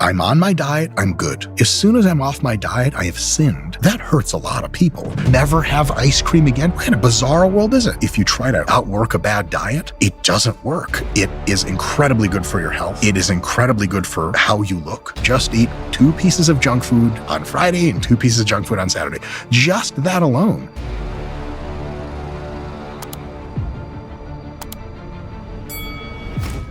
I'm on my diet, I'm good. As soon as I'm off my diet, I have sinned. That hurts a lot of people. Never have ice cream again? What kind of bizarre world is it? If you try to outwork a bad diet, it doesn't work. It is incredibly good for your health. It is incredibly good for how you look. Just eat 2 pieces of junk food on Friday and 2 pieces of junk food on Saturday. Just that alone.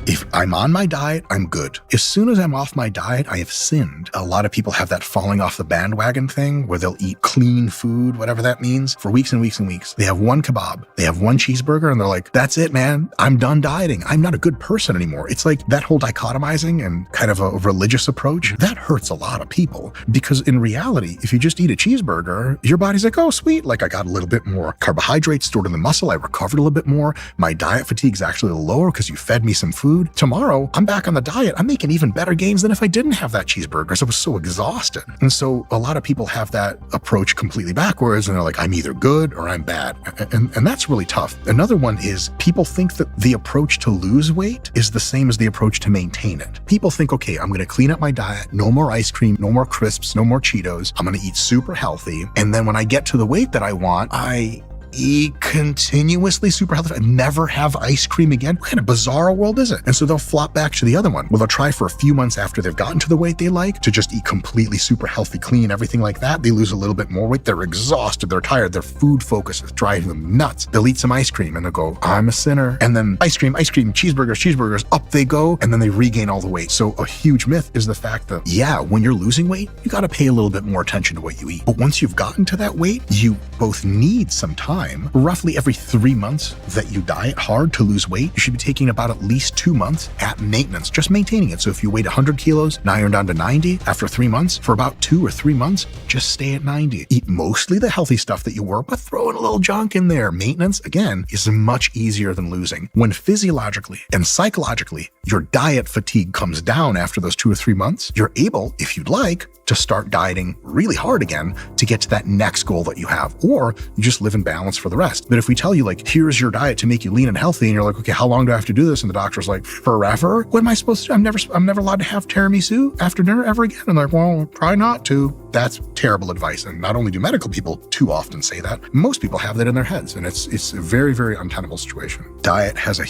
If I'm on my diet, I'm good. As soon as I'm off my diet, I have sinned. A lot of people have that falling off the bandwagon thing where they'll eat clean food, whatever that means, for weeks and weeks and weeks. They have one kebab, they have one cheeseburger, and they're like, that's it, man. I'm done dieting. I'm not a good person anymore. It's like that whole dichotomizing and kind of a religious approach, that hurts a lot of people because in reality, if you just eat a cheeseburger, your body's like, oh, sweet. Like I got a little bit more carbohydrates stored in the muscle. I recovered a little bit more. My diet fatigue is actually a little lower because you fed me some food. Tomorrow, I'm back on the diet. I'm making even better gains than if I didn't have that cheeseburger because I was so exhausted. And so a lot of people have that approach completely backwards and they're like, I'm either good or I'm bad. And that's really tough. Another one is people think that the approach to lose weight is the same as the approach to maintain it. People think, okay, I'm going to clean up my diet. No more ice cream, no more crisps, no more Cheetos. I'm going to eat super healthy. And then when I get to the weight that I want, I eat continuously super healthy. I never have ice cream again. What kind of bizarre world is it? And so they'll flop back to the other one. Well, they'll try for a few months after they've gotten to the weight they like to just eat completely super healthy, clean, everything like that. They lose a little bit more weight. They're exhausted. They're tired. Their food focus is driving them nuts. They'll eat some ice cream and they'll go, I'm a sinner. And then ice cream, cheeseburgers, up they go. And then they regain all the weight. So a huge myth is the fact that, yeah, when you're losing weight, you got to pay a little bit more attention to what you eat. But once you've gotten to that weight, you both need some time. Roughly every 3 months that you diet hard to lose weight, you should be taking about at least 2 months at maintenance, just maintaining it. So if you weighed 100 kilos, now you're down to 90 after 3 months, for about 2 or 3 months, just stay at 90. Eat mostly the healthy stuff that you were, but throw in a little junk in there. Maintenance, again, is much easier than losing. When physiologically and psychologically, your diet fatigue comes down after those 2 or 3 months, you're able, if you'd like, to start dieting really hard again to get to that next goal that you have, or you just live in balance for the rest. But if we tell you like, here's your diet to make you lean and healthy, and you're like, okay, how long do I have to do this? And the doctor's like, forever? What am I supposed to do? I'm never allowed to have tiramisu after dinner ever again. And they're like, well, try not to. That's terrible advice. And not only do medical people too often say that, most people have that in their heads. And it's a very, very untenable situation. Diet has a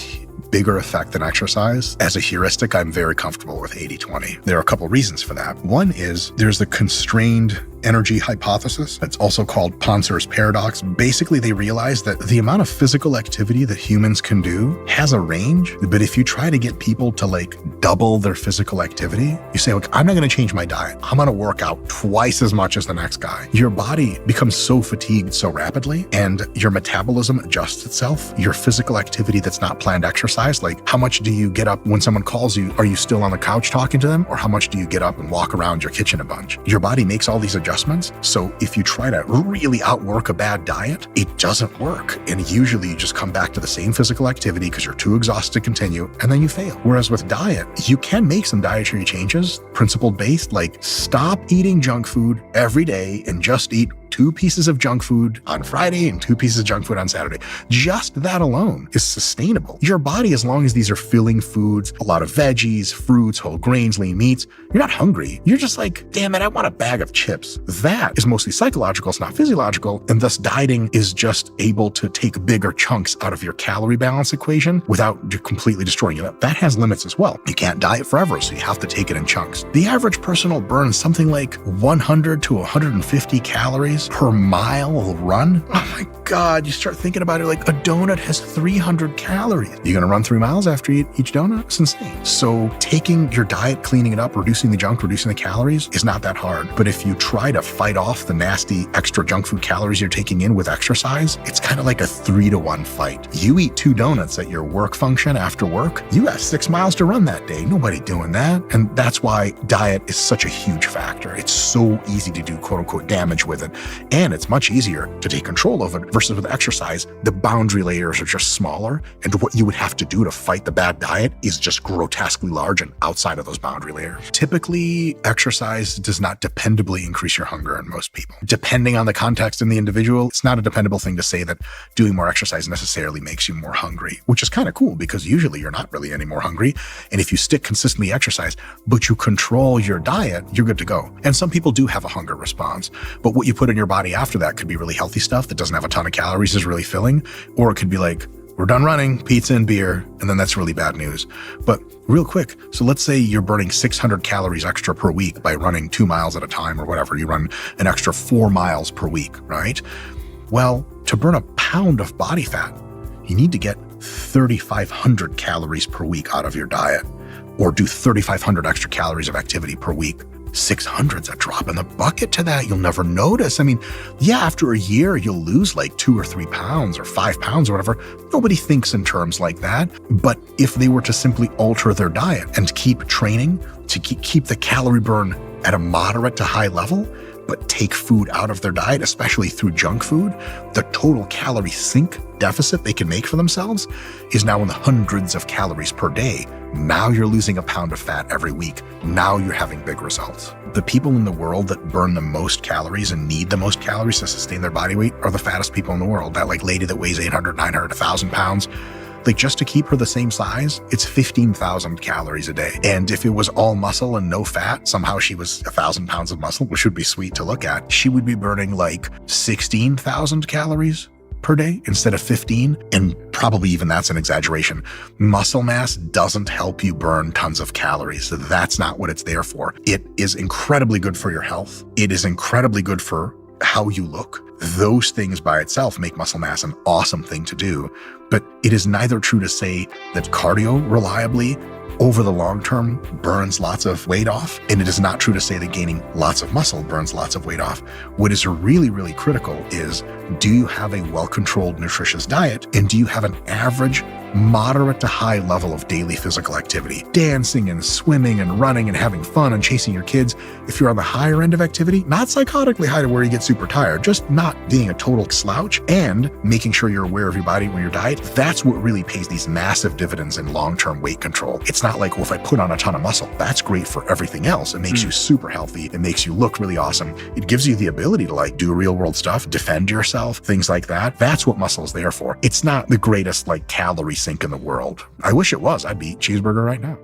bigger effect than exercise. As a heuristic, I'm very comfortable with 80-20. There are a couple reasons for that. One is there's the constrained energy hypothesis. It's also called Ponser's paradox. Basically, they realize that the amount of physical activity that humans can do has a range, but if you try to get people to like double their physical activity, you say, look, I'm not going to change my diet. I'm going to work out twice as much as the next guy. Your body becomes so fatigued so rapidly, and your metabolism adjusts itself. Your physical activity that's not planned exercise, like how much do you get up when someone calls you? Are you still on the couch talking to them? Or how much do you get up and walk around your kitchen a bunch? Your body makes all these adjustments. So if you try to really outwork a bad diet, it doesn't work. And usually you just come back to the same physical activity because you're too exhausted to continue, and then you fail. Whereas with diet, you can make some dietary changes, principle-based, like stop eating junk food every day and just eat 2 pieces of junk food on Friday and 2 pieces of junk food on Saturday. Just that alone is sustainable. Your body, as long as these are filling foods, a lot of veggies, fruits, whole grains, lean meats, you're not hungry. You're just like, damn it, I want a bag of chips. That is mostly psychological, it's not physiological, and thus dieting is just able to take bigger chunks out of your calorie balance equation without completely destroying it. That has limits as well. You can't diet forever, so you have to take it in chunks. The average person will burn something like 100 to 150 calories per mile run. Oh my God, you start thinking about it like a donut has 300 calories. You're gonna run 3 miles after you eat each donut? It's insane. So taking your diet, cleaning it up, reducing the junk, reducing the calories is not that hard. But if you try to fight off the nasty extra junk food calories you're taking in with exercise, it's kind of like a 3-to-1 fight. You eat 2 donuts at your work function after work, you got 6 miles to run that day. Nobody doing that. And that's why diet is such a huge factor. It's so easy to do quote unquote damage with it. And it's much easier to take control of it versus with exercise. The boundary layers are just smaller, and what you would have to do to fight the bad diet is just grotesquely large and outside of those boundary layers. Typically, exercise does not dependably increase your hunger in most people. Depending on the context and the individual, it's not a dependable thing to say that doing more exercise necessarily makes you more hungry, which is kind of cool because usually you're not really any more hungry. And if you stick consistently exercise, but you control your diet, you're good to go. And some people do have a hunger response, but what you put in your body after that could be really healthy stuff that doesn't have a ton of calories, is really filling, or it could be like, we're done running, pizza and beer, and then that's really bad news. But real quick, so let's say you're burning 600 calories extra per week by running 2 miles at a time or whatever. You run an extra 4 miles per week, right? Well, to burn a pound of body fat, you need to get 3,500 calories per week out of your diet, or do 3,500 extra calories of activity per week. 600's a drop in the bucket to that. You'll never notice. I mean, yeah, after a year, you'll lose like 2 or 3 pounds or 5 pounds or whatever. Nobody thinks in terms like that. But if they were to simply alter their diet and keep training to keep the calorie burn at a moderate to high level, but take food out of their diet, especially through junk food, the total calorie sink deficit they can make for themselves is now in the hundreds of calories per day. Now you're losing a pound of fat every week. Now you're having big results. The people in the world that burn the most calories and need the most calories to sustain their body weight are the fattest people in the world. That like lady that weighs 800, 900, 1,000 pounds. Like just to keep her the same size, it's 15,000 calories a day. And if it was all muscle and no fat, somehow she was 1,000 pounds of muscle, which would be sweet to look at. She would be burning like 16,000 calories per day instead of 15. And probably even that's an exaggeration. Muscle mass doesn't help you burn tons of calories. That's not what it's there for. It is incredibly good for your health. It is incredibly good for how you look. Those things by itself make muscle mass an awesome thing to do. But it is neither true to say that cardio reliably over the long term burns lots of weight off, and it is not true to say that gaining lots of muscle burns lots of weight off. What is really, really critical is, do you have a well-controlled, nutritious diet, and do you have an average, moderate to high level of daily physical activity? Dancing and swimming and running and having fun and chasing your kids. If you're on the higher end of activity, not psychotically high to where you get super tired, just not being a total slouch and making sure you're aware of your body when your diet, that's what really pays these massive dividends in long-term weight control. It's not like, well, if I put on a ton of muscle, that's great for everything else. It makes you super healthy. It makes you look really awesome. It gives you the ability to like do real world stuff, defend yourself, things like that. That's what muscle is there for. It's not the greatest like calorie sink in the world. I wish it was. I'd be eating cheeseburger right now.